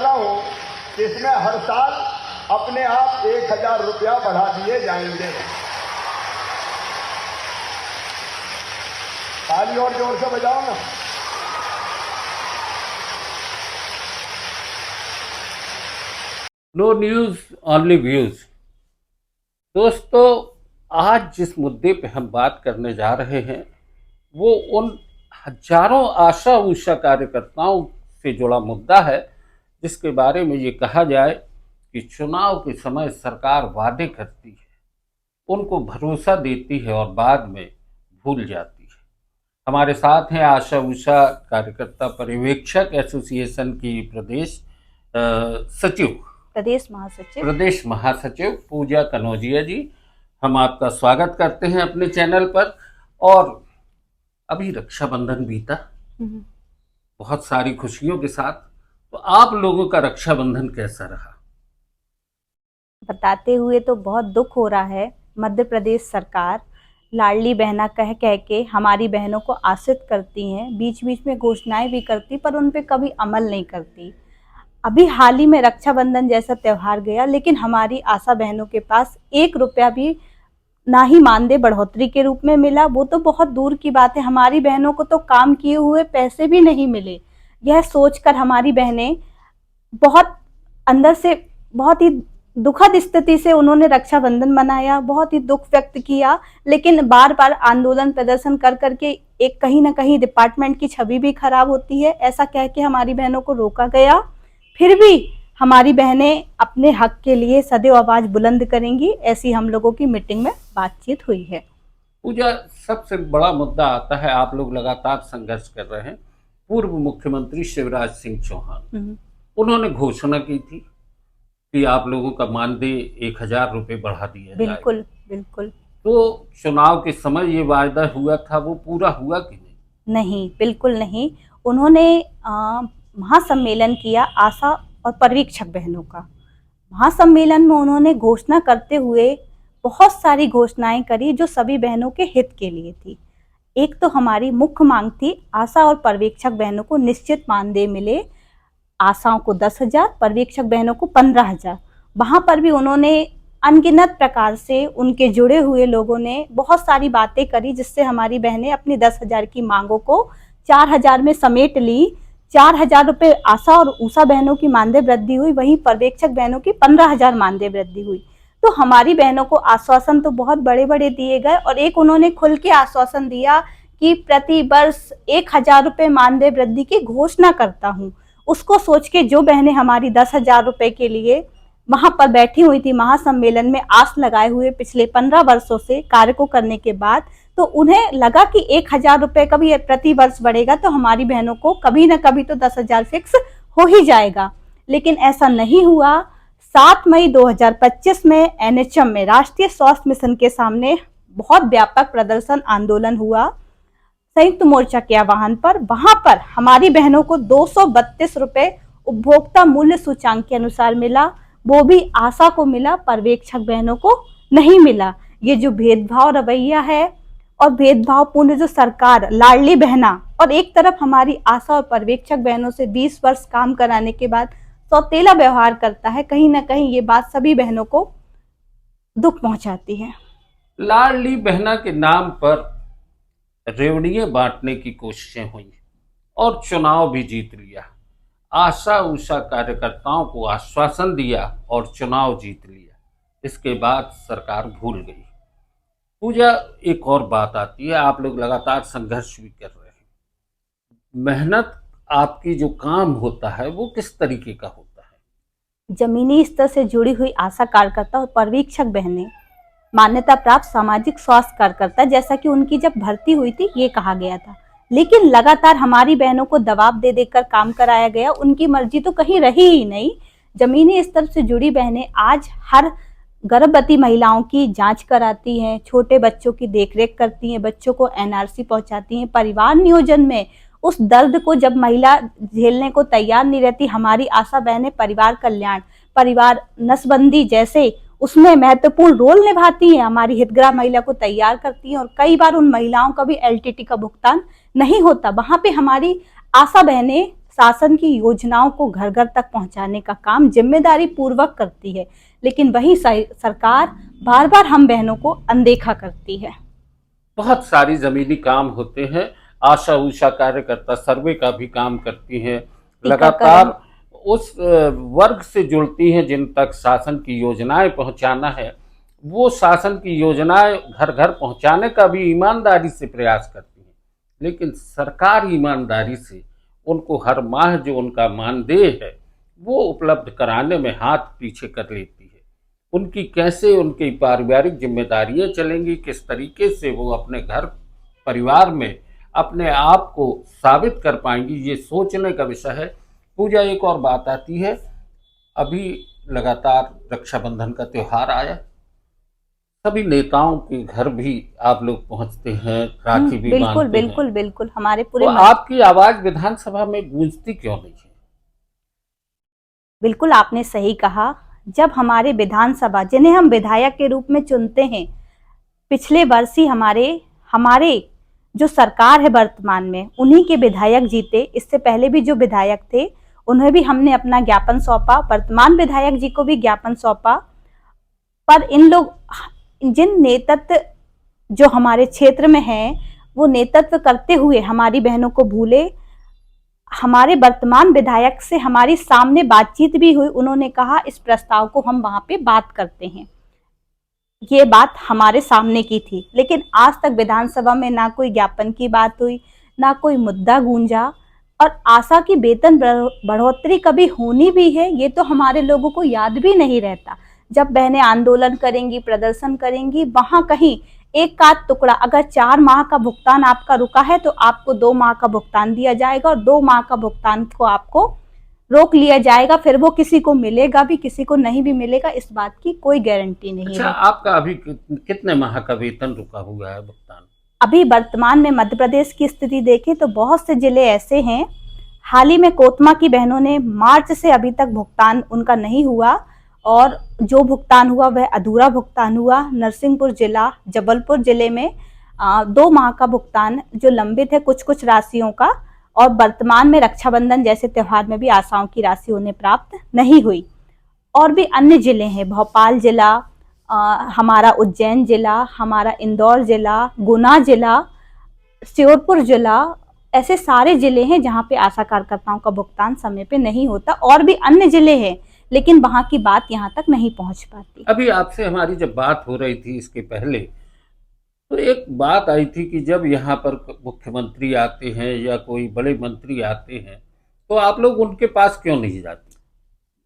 रहा हूं कि इसमें हर साल अपने आप 1,000 रुपया बढ़ा दिए जाएंगे। ताली और जोर से बजाओ ना। No news only views. दोस्तों, आज जिस मुद्दे पे हम बात करने जा रहे हैं वो उन हजारों आशा उषा कार्यकर्ताओं से जुड़ा मुद्दा है जिसके बारे में ये कहा जाए कि चुनाव के समय सरकार वादे करती है, उनको भरोसा देती है और बाद में भूल जाती है। हमारे साथ हैं आशा उषा कार्यकर्ता पर्यवेक्षक एसोसिएशन की प्रदेश महासचिव पूजा कनौजिया जी। हम आपका स्वागत करते हैं अपने चैनल पर। और अभी रक्षाबंधन बीता बहुत सारी खुशियों के साथ, तो आप लोगों का रक्षाबंधन कैसा रहा? बताते हुए तो बहुत दुख हो रहा है। मध्य प्रदेश सरकार लाडली बहना कह कह के हमारी बहनों को आश्रित करती हैं, बीच बीच में घोषणाएं भी करती पर उन पे कभी अमल नहीं करती। अभी हाल ही में रक्षाबंधन जैसा त्यौहार गया, लेकिन हमारी आशा बहनों के पास 1 रुपया भी ना ही मानदेय बढ़ोतरी के रूप में मिला, वो तो बहुत दूर की बात है। हमारी बहनों को तो काम किए हुए पैसे भी नहीं मिले। यह सोचकर हमारी बहनें बहुत अंदर से बहुत ही दुखद स्थिति से उन्होंने रक्षाबंधन मनाया, बहुत ही दुख व्यक्त किया। लेकिन बार बार आंदोलन प्रदर्शन कर करके एक कहीं ना कहीं डिपार्टमेंट की छवि भी खराब होती है, ऐसा कह के हमारी बहनों को रोका गया। फिर भी हमारी बहनें अपने हक के लिए सदैव आवाज बुलंद करेंगी, ऐसी हम लोगों की मीटिंग में बातचीत हुई है। पूजा, सबसे बड़ा मुद्दा आता है, आप लोग लगातार संघर्ष कर रहे हैं। पूर्व मुख्यमंत्री शिवराज सिंह चौहान, उन्होंने घोषणा की थी कि आप लोगों का मानदेय 1,000 रुपये बढ़ा दिया जाएगा। बिल्कुल बिल्कुल। तो चुनाव के समय ये वायदा हुआ था, वो पूरा हुआ कि नहीं? नहीं, बिल्कुल नहीं। उन्होंने महासम्मेलन किया आशा और पर्यवेक्षक बहनों का। महासम्मेलन में उन्होंने घोषणा करते हुए बहुत सारी घोषणाएं करी जो सभी बहनों के हित के लिए थी। एक तो हमारी मुख्य मांग थी आशा और पर्यवेक्षक बहनों को निश्चित मानदेय मिले। आशाओं को 10,000, पर्यवेक्षक बहनों को 15,000। वहां पर भी उन्होंने अनगिनत प्रकार से उनके जुड़े हुए लोगों ने बहुत सारी बातें करी, जिससे हमारी बहनें अपनी 10,000 की मांगों को 4,000 में समेट ली। 4,000 रुपये आशा और उषा बहनों की मानदेय वृद्धि हुई, वहीं पर्यवेक्षक बहनों की 15,000 मानदेय वृद्धि हुई। तो हमारी बहनों को आश्वासन तो बहुत बड़े बड़े दिए गए, और एक उन्होंने खुल के आश्वासन दिया कि प्रति वर्ष 1,000 रुपये मानदेय वृद्धि की घोषणा करता हूँ। उसको सोच के जो बहनें हमारी 10,000 रुपये के लिए वहां पर बैठी हुई थी महासम्मेलन में, आस लगाए हुए पिछले 15 वर्षों से कार्य को करने के बाद, तो उन्हें लगा कि 1,000 रुपये का भी प्रति वर्ष बढ़ेगा तो हमारी बहनों को कभी ना कभी तो 10,000 फिक्स हो ही जाएगा। लेकिन ऐसा नहीं हुआ। 7 मई 2025 में NHM में राष्ट्रीय स्वास्थ्य मिशन के सामने बहुत व्यापक प्रदर्शन आंदोलन हुआ संयुक्त मोर्चा के आह्वान पर। वहां पर हमारी बहनों को 232 रुपये उपभोक्ता मूल्य सूचांक के अनुसार मिला, वो भी आशा को मिला, पर्यवेक्षक बहनों को नहीं मिला। ये जो भेदभाव रवैया है और भेदभावपूर्ण जो सरकार लाडली बहना और एक तरफ हमारी आशा और पर्यवेक्षक बहनों से 20 वर्ष काम कराने के बाद सौतेला व्यवहार करता है, कहीं ना कहीं ये बात सभी बहनों को दुख पहुंचाती है। लाडली बहना के नाम पर रेवड़ियां बांटने की कोशिशें हुई और चुनाव भी जीत लिया। आशा उषा कार्यकर्ताओं को आश्वासन दिया और चुनाव जीत लिया। इसके बाद सरकार भूल गई। पूजा, एक और बात आती है, आप लोग लगातार संघर्ष भी कर रहे हैं। मेहनत आपकी जो काम होता है वो किस तरीके का होता है? जमीनी स्तर से जुड़ी हुई आशा कार्यकर्ता और पर्यवेक्षक बहनें मान्यता प्राप्त सामाजिक स्वास्थ्य कार्यकर्ता, जैसा कि उनकी जब भर्ती हुई थी ये कहा गया था, लेकिन लगातार हमारी बहनों को दबाव दे देकर काम कराया गया। उनकी मर्जी तो कहीं रही ही नहीं। जमीनी स्तर से जुड़ी बहनें आज हर गर्भवती महिलाओं की जांच कराती हैं, छोटे बच्चों की देखरेख करती हैं, बच्चों को NRC पहुंचाती हैं। परिवार नियोजन में उस दर्द को जब महिला झेलने को तैयार नहीं रहती, हमारी आशा बहनें परिवार कल्याण, परिवार नसबंदी जैसे उसमें महत्वपूर्ण रोल निभाती हैं, हमारी हितग्राही महिला को तैयार करती हैं। और कई बार उन महिलाओं का भी LTT का भुगतान नहीं होता, वहां पे हमारी आशा बहनें शासन की योजनाओं को घर घर तक पहुंचाने का काम जिम्मेदारी पूर्वक करती है, लेकिन वही सरकार बार बार हम बहनों को अनदेखा करती है। बहुत सारी जमीनी काम होते हैं। आशा उषा कार्यकर्ता सर्वे का भी काम करती हैं, लगातार उस वर्ग से जुड़ती हैं जिन तक शासन की योजनाएं पहुंचाना है। वो शासन की योजनाएं घर घर पहुंचाने का भी ईमानदारी से प्रयास करती हैं, लेकिन सरकार ईमानदारी से उनको हर माह जो उनका मानदेय है वो उपलब्ध कराने में हाथ पीछे कर लेती है। उनकी कैसे उनकी पारिवारिक जिम्मेदारियां चलेंगी, किस तरीके से वो अपने घर परिवार में अपने आप को साबित कर पाएंगी, ये सोचने का विषय है। पूजा, एक और बात आती है, अभी लगातार रक्षाबंधन का त्यौहार आया, सभी नेताओं के घर भी आप लोग पहुंचते हैं, राखी भी बिल्कुल बांधते बिल्कुल हैं। बिल्कुल हमारे पूरे तो आपकी आवाज विधानसभा में गूंजती क्यों नहीं है? बिल्कुल आपने सही कहा। जब हमारे विधानसभा, जिन्हें हम विधायक के रूप में चुनते हैं, पिछले वर्ष ही हमारे जो सरकार है वर्तमान में, उन्हीं के विधायक जीते। इससे पहले भी जो विधायक थे उन्हें भी हमने अपना ज्ञापन सौंपा, वर्तमान विधायक जी को भी ज्ञापन सौंपा। पर इन लोग, जिन नेतृत्व जो हमारे क्षेत्र में हैं, वो नेतृत्व करते हुए हमारी बहनों को भूले। हमारे वर्तमान विधायक से हमारी सामने बातचीत भी हुई, उन्होंने कहा इस प्रस्ताव को हम वहां पे बात करते हैं। ये बात हमारे सामने की थी, लेकिन आज तक विधानसभा में ना कोई ज्ञापन की बात हुई, ना कोई मुद्दा गूंजा। और आशा की वेतन बढ़ोतरी कभी होनी भी है, ये तो हमारे लोगों को याद भी नहीं रहता। जब बहनें आंदोलन करेंगी, प्रदर्शन करेंगी, वहां कहीं एक आध टुकड़ा, अगर 4 माह का भुगतान आपका रुका है तो आपको 2 माह का भुगतान दिया जाएगा, और 2 माह का भुगतान को आपको रोक लिया जाएगा। फिर वो किसी को मिलेगा भी, किसी को नहीं भी मिलेगा, इस बात की कोई गारंटी नहीं अच्छा, है। आपका अभी कितने माह का वेतन रुका हुआ है भुगतान? अभी वर्तमान में मध्य प्रदेश की स्थिति देखें तो बहुत से जिले ऐसे हैं। हाल ही में कोतमा की बहनों ने मार्च से अभी तक भुगतान उनका नहीं हुआ, और जो भुगतान हुआ वह अधूरा भुगतान हुआ। नरसिंहपुर जिला, जबलपुर जिले में 2 माह का भुगतान जो लंबित है कुछ कुछ राशियों का, और वर्तमान में रक्षाबंधन जैसे त्योहार में भी आशाओं की राशि उन्हें प्राप्त नहीं हुई। और भी अन्य जिले हैं, भोपाल जिला, हमारा उज्जैन जिला, हमारा इंदौर जिला, गुना जिला, श्योपुर जिला, ऐसे सारे जिले हैं जहाँ पे आशा कार्यकर्ताओं का भुगतान समय पे नहीं होता। और भी अन्य जिले हैं, लेकिन वहाँ की बात यहाँ तक नहीं पहुँच पाती। अभी आपसे हमारी जब बात हो रही थी इसके पहले, तो एक बात आई थी कि जब यहाँ पर मुख्यमंत्री आते हैं या कोई बड़े मंत्री आते हैं तो आप लोग उनके पास क्यों नहीं जाते?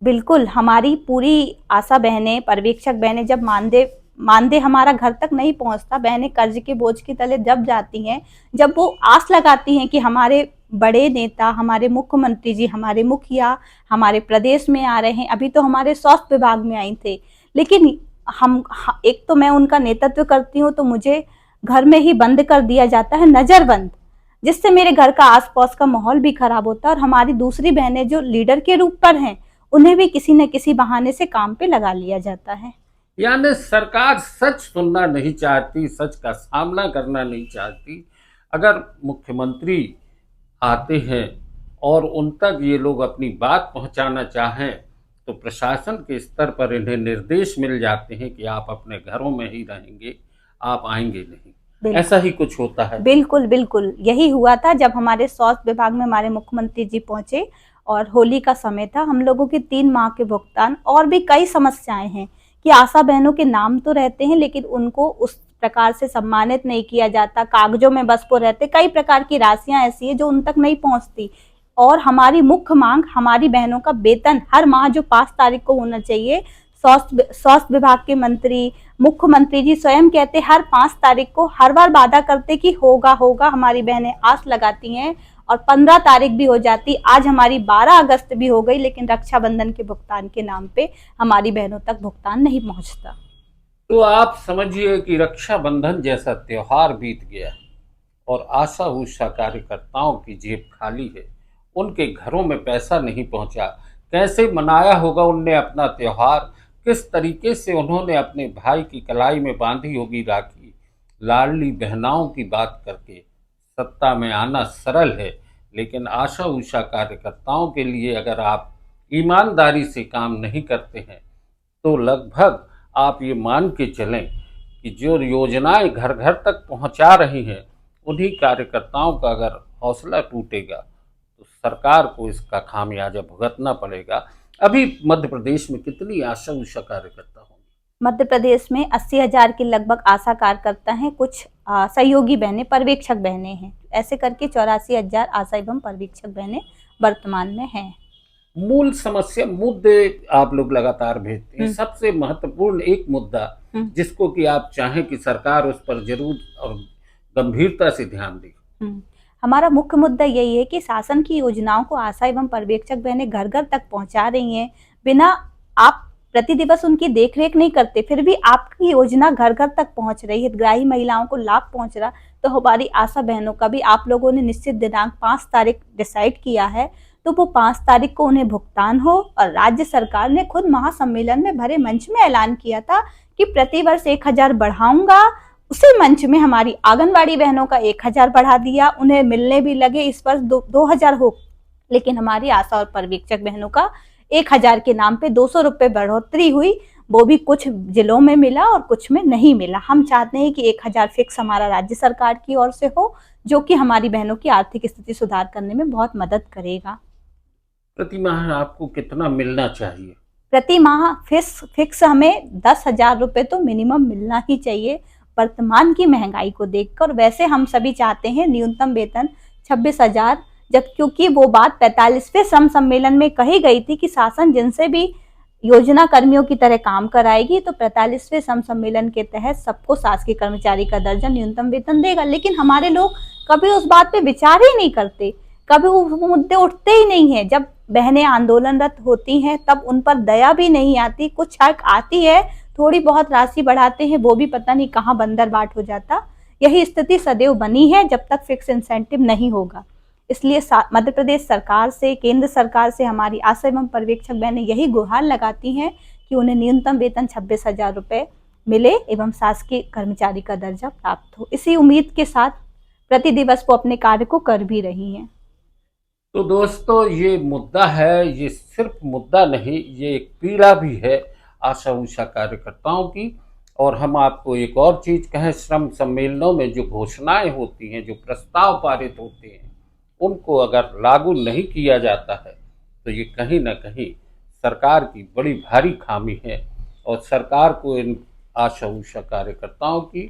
बिल्कुल, हमारी पूरी आशा बहनें, पर्यवेक्षक बहनें, जब मानदेय हमारा घर तक नहीं पहुंचता, बहनें कर्ज के बोझ के तले जब जाती हैं, जब वो आस लगाती हैं कि हमारे बड़े नेता, हमारे मुख्यमंत्री जी, हमारे मुखिया हमारे प्रदेश में आ रहे हैं। अभी तो हमारे स्वास्थ्य विभाग में आई थे, लेकिन एक तो मैं उनका नेतृत्व करती हूँ, तो मुझे घर में ही बंद कर दिया जाता है, नजरबंद, जिससे मेरे घर का आसपास का माहौल भी खराब होता है। और हमारी दूसरी बहनें जो लीडर के रूप पर हैं, उन्हें भी किसी न किसी बहाने से काम पे लगा लिया जाता है। यानी सरकार सच सुनना नहीं चाहती, सच का सामना करना नहीं चाहती। अगर मुख्यमंत्री आते हैं और उन तक ये लोग अपनी बात पहुंचाना चाहें तो प्रशासन के स्तर पर इन्हें निर्देश मिल जाते हैं कि आप अपने घरों में ही रहेंगे, आप आएंगे नहीं। ऐसा ही कुछ होता है। बिल्कुल बिल्कुल, यही हुआ था जब हमारे स्वास्थ्य विभाग में हमारे मुख्यमंत्री जी पहुंचे और होली का समय था। हम लोगों के 3 माह के भुगतान, और भी कई समस्याएं हैं कि आशा बहनों के नाम तो रहते हैं, लेकिन उनको उस प्रकार से सम्मानित नहीं किया जाता, कागजों में बस वो रहते। कई प्रकार की राशियां ऐसी है जो उन तक नहीं पहुंचती। और हमारी मुख्य मांग, हमारी बहनों का वेतन हर माह जो 5 तारीख को होना चाहिए, स्वास्थ्य विभाग के मंत्री, मुख्यमंत्री जी स्वयं कहते हर 5 तारीख को, हर बार वादा करते कि होगा होगा, हमारी बहनें आस लगाती हैं और 15 तारीख भी हो जाती। आज हमारी 12 अगस्त भी हो गई, लेकिन रक्षाबंधन के भुगतान के नाम पे हमारी बहनों तक भुगतान नहीं पहुंचता। तो आप समझिए कि रक्षाबंधन जैसा त्योहार बीत गया और आशा उषा कार्यकर्ताओं की जेब खाली है, उनके घरों में पैसा नहीं पहुंचा। कैसे मनाया होगा उनने अपना त्योहार, किस तरीके से उन्होंने अपने भाई की कलाई में बांधी होगी राखी। लाडली बहनाओं की बात करके सत्ता में आना सरल है, लेकिन आशा उषा कार्यकर्ताओं के लिए अगर आप ईमानदारी से काम नहीं करते हैं तो लगभग आप ये मान के चलें कि जो योजनाएं घर घर तक पहुंचा रही हैं उन्हीं कार्यकर्ताओं का अगर हौसला टूटेगा तो सरकार को इसका खामियाजा भुगतना पड़ेगा। अभी मध्य प्रदेश में कितनी आशा उषा कार्यकर्ता होंगे? मध्य प्रदेश में 80,000 के लगभग आशा कार्यकर्ता हैं, कुछ सहयोगी बहनें, पर्यवेक्षक बहनें हैं। ऐसे करके 84,000 आशा एवं पर्यवेक्षक बहनें वर्तमान में हैं। मूल समस्या मुद्दे आप लोग लगातार भेजते हैं, सबसे महत्वपूर्ण एक मुद्दा जिसको कि आप चाहें कि सरकार उस पर जरूर और गंभीरता से ध्यान दे। हमारा मुख्य मुद्दा यही है कि शासन की योजनाओं को आशा एवं पर्यवेक्षक बहनें घर घर तक पहुंचा रही हैं। बिना आप प्रति दिवस उनकी देखरेख नहीं करते, फिर भी आपकी योजना घर घर तक पहुंच रही है, हितग्राही महिलाओं को लाभ पहुंच रहा, तो हमारी आशा बहनों का भी आप लोगों ने निश्चित दिनांक 5 तारीख डिसाइड किया है, तो वो 5 तारीख को उन्हें भुगतान हो। और राज्य सरकार ने खुद महासम्मेलन में भरे मंच में ऐलान किया था कि प्रतिवर्ष 1,000 बढ़ाऊंगा। उसी मंच में हमारी आंगनबाड़ी बहनों का 1,000 बढ़ा दिया, उन्हें मिलने भी लगे इस वर्ष 2,000 हो, लेकिन हमारी आशा और पर्यवेक्षक बहनों का 1,000 के नाम पे 200 रुपये बढ़ोतरी हुई, वो भी कुछ जिलों में मिला और कुछ में नहीं मिला। हम चाहते हैं कि 1,000 फिक्स हमारा राज्य सरकार की ओर से हो, जो कि हमारी बहनों की आर्थिक स्थिति सुधार करने में बहुत मदद करेगा। प्रति माह आपको कितना मिलना चाहिए? प्रति माह फिक्स हमें 10,000 रुपये तो मिनिमम मिलना ही चाहिए वर्तमान की महंगाई को देखकर। वैसे हम सभी चाहते हैं न्यूनतम वेतन 26,000, जब क्योंकि वो बात 45वें श्रम सम्मेलन में कही गई थी कि शासन जिनसे भी योजना कर्मियों की तरह काम कराएगी तो 45वें श्रम सम्मेलन के तहत सबको शासकीय कर्मचारी का दर्जा न्यूनतम वेतन देगा। लेकिन हमारे लोग कभी उस बात पे विचार ही नहीं करते, कभी वो मुद्दे उठते ही नहीं है। जब बहनें आंदोलनरत होती हैं तब उन पर दया भी नहीं आती, कुछ हक आती है, थोड़ी बहुत राशि बढ़ाते हैं, वो भी पता नहीं कहाँ बंदर बाट हो जाता। यही स्थिति सदैव बनी है जब तक फिक्स इंसेंटिव नहीं होगा। इसलिए मध्य प्रदेश सरकार से, केंद्र सरकार से हमारी आशा एवं पर्यवेक्षक बहनें यही गुहार लगाती हैं कि उन्हें न्यूनतम वेतन 26,000 रुपये मिले एवं शासकीय कर्मचारी का दर्जा प्राप्त हो। इसी उम्मीद के साथ प्रति दिवस वो अपने कार्य को कर भी रही हैं। तो दोस्तों, ये मुद्दा है, ये सिर्फ मुद्दा नहीं, ये एक पीड़ा भी है आशा उषा कार्यकर्ताओं की। और हम आपको एक और चीज़ कहें, श्रम सम्मेलनों में जो घोषणाएं होती हैं, जो प्रस्ताव पारित होते हैं, उनको अगर लागू नहीं किया जाता है तो ये कहीं ना कहीं सरकार की बड़ी भारी खामी है। और सरकार को इन आशा उषा कार्यकर्ताओं की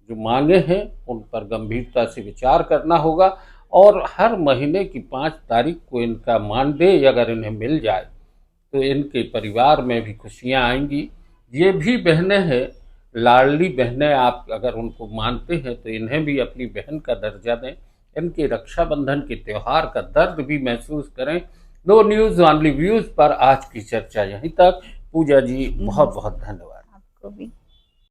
जो मांगे हैं उन पर गंभीरता से विचार करना होगा और हर महीने की 5 तारीख को इनका मानदेय अगर इन्हें मिल जाए तो इनके परिवार में भी खुशियां आएंगी। ये भी बहनें हैं, लाडली बहनें, आप अगर उनको मानते हैं तो इन्हें भी अपनी बहन का दर्जा दें, इनके रक्षाबंधन के त्यौहार का दर्द भी महसूस करें। दो न्यूज़ ऑनली व्यूज़ पर आज की चर्चा यहीं तक। पूजा जी, बहुत बहुत धन्यवाद। आपको भी।